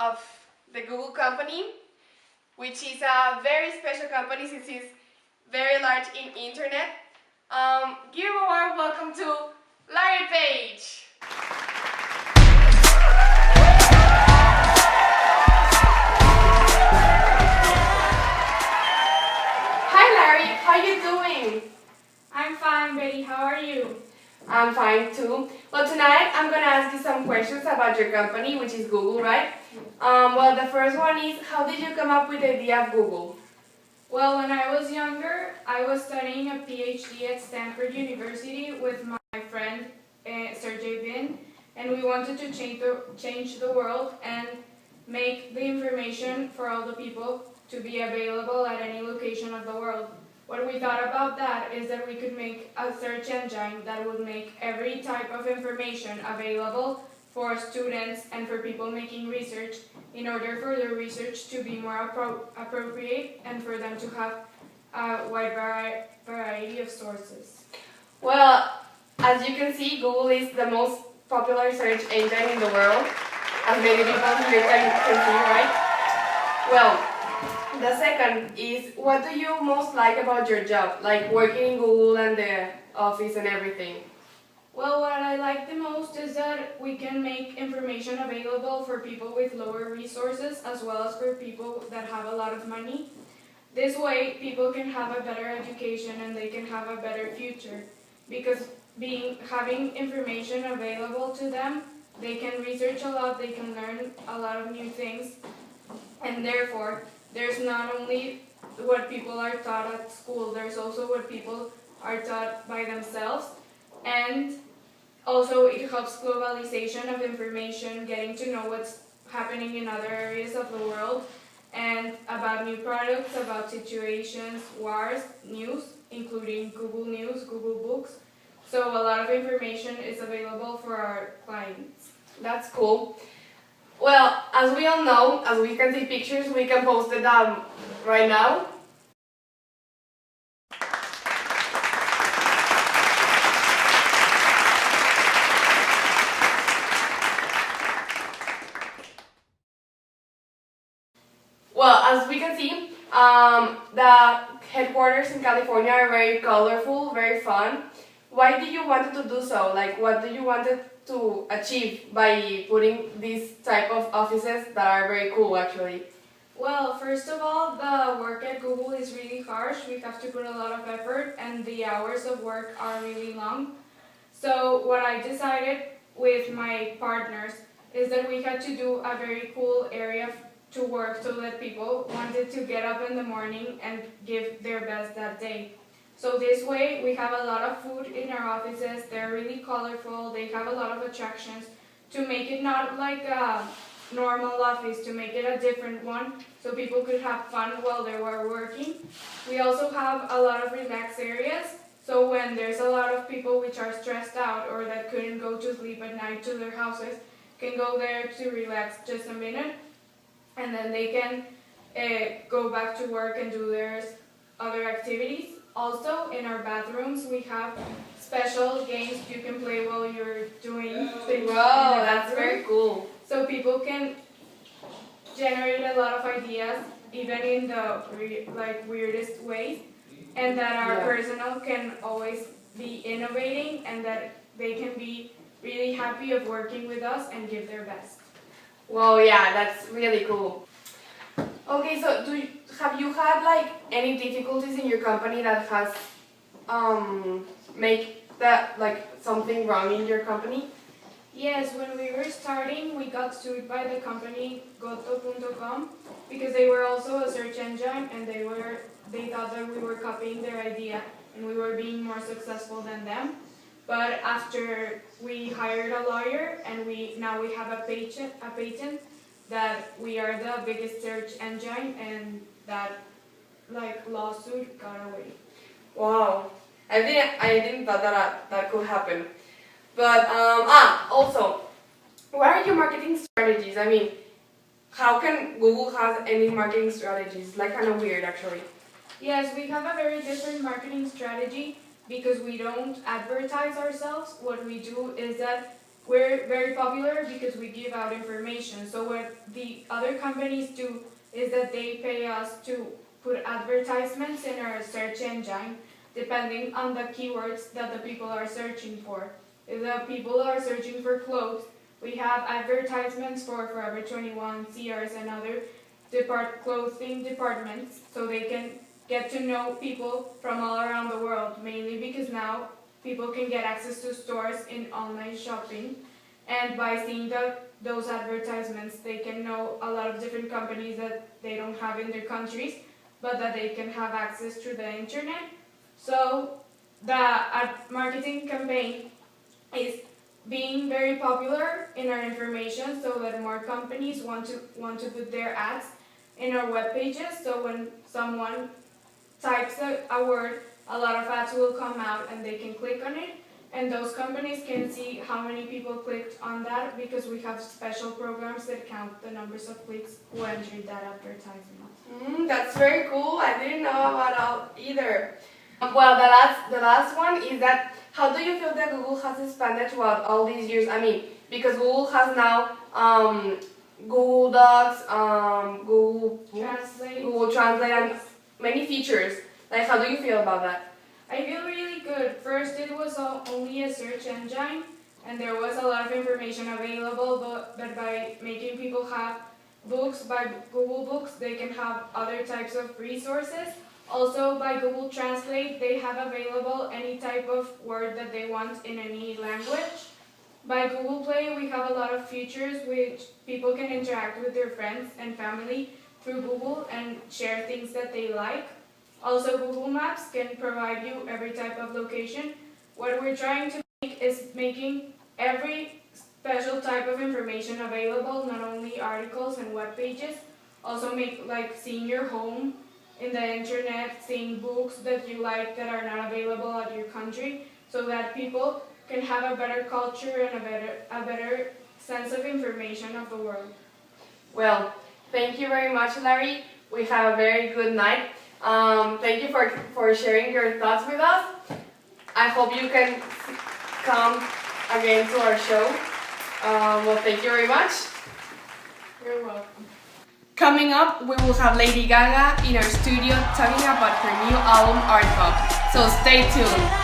of the Google company, which is a very special company since it's very large in internet. Give a warm welcome to Larry Page. Hi Larry, how you doing? I'm fine, Betty. How are you? I'm fine too. Well, tonight I'm gonna ask you some questions about your company, which is Google, right? Well, the first one is, how did you come up with the idea of Google? Well, when I was younger, I was studying a PhD at Stanford University with my friend Sergey Bin, and we wanted to change the world and make the information for all the people to be available at any location of the world. What we thought about that is that we could make a search engine that would make every type of information available for students and for people making research in order for their research to be more appropriate and for them to have a wide variety of sources. Well, as you can see, Google is the most popular search engine in the world, as many people here can see, right? Well, the second is, what do you most like about your job, like working in Google and the office and everything? Well, what I like the most is that we can make information available for people with lower resources as well as for people that have a lot of money. This way, people can have a better education and they can have a better future because having information available to them, they can research a lot, they can learn a lot of new things, and therefore, there's not only what people are taught at school, there's also what people are taught by themselves, and also it helps globalization of information, getting to know what's happening in other areas of the world, and about new products, about situations, wars, news, including Google News, Google Books. So a lot of information is available for our clients. That's cool. Well, as we all know, as we can see pictures, we can post it right now. Well, as we can see, the headquarters in California are very colorful, very fun. Why did you want to do so? Like, what do you wanted to achieve by putting these type of offices that are very cool, actually? Well, first of all, the work at Google is really harsh. We have to put a lot of effort and the hours of work are really long. So what I decided with my partners is that we had to do a very cool area to work so that people wanted to get up in the morning and give their best that day. So this way, we have a lot of food in our offices. They're really colorful. They have a lot of attractions to make it not like a normal office, to make it a different one so people could have fun while they were working. We also have a lot of relaxed areas. So when there's a lot of people which are stressed out or that couldn't go to sleep at night to their houses, can go there to relax just a minute and then they can go back to work and do their other activities. Also, in our bathrooms, we have special games you can play while you're doing things. Wow, that's very cool. So people can generate a lot of ideas, even in the weirdest ways, and that our personnel can always be innovating, and that they can be really happy of working with us and give their best. Well, yeah, that's really cool. Okay, so have you had like any difficulties in your company that has make that like something wrong in your company? Yes, when we were starting, we got sued by the company Goto.com because they were also a search engine and they thought that we were copying their idea and we were being more successful than them. But after we hired a lawyer and now we have a patent that we are the biggest search engine and that lawsuit got away. Wow, I didn't thought that could happen. But also, what are your marketing strategies? I mean, how can Google have any marketing strategies? Like kind of weird, actually. Yes, we have a very different marketing strategy because we don't advertise ourselves. What we do is that we're very popular because we give out information. So what the other companies do is that they pay us to put advertisements in our search engine depending on the keywords that the people are searching for. If the people are searching for clothes, we have advertisements for Forever 21, Sears, and other clothing departments, so they can get to know people from all around the world, mainly because now people can get access to stores in online shopping, and by seeing those advertisements, they can know a lot of different companies that they don't have in their countries, but that they can have access through the internet. So the marketing campaign is being very popular in our information, so that more companies want to put their ads in our web pages. So when someone types a word, a lot of ads will come out and they can click on it, and those companies can see how many people clicked on that, because we have special programs that count the numbers of clicks who entered that advertisement. That's very cool. I didn't know about that either. Well, the last one is that, how do you feel that Google has expanded throughout all these years? I mean, because Google has now Google Docs, Google Translate, and many features. Like, how do you feel about that? I feel really good. First, it was only a search engine, and there was a lot of information available, but by making people have books by Google Books, they can have other types of resources. Also, by Google Translate, they have available any type of word that they want in any language. By Google Play, we have a lot of features which people can interact with their friends and family through Google and share things that they like. Also, Google Maps can provide you every type of location. What we're trying to make is making every special type of information available, not only articles and web pages, also make like seeing your home in the internet, seeing books that you like that are not available at your country, so that people can have a better culture and a better sense of information of the world. Well, thank you very much, Larry. We have a very good night. Thank you for sharing your thoughts with us. I hope you can come again to our show. Well, thank you very much. You're welcome. Coming up, we will have Lady Gaga in our studio talking about her new album, Art Pop. So stay tuned.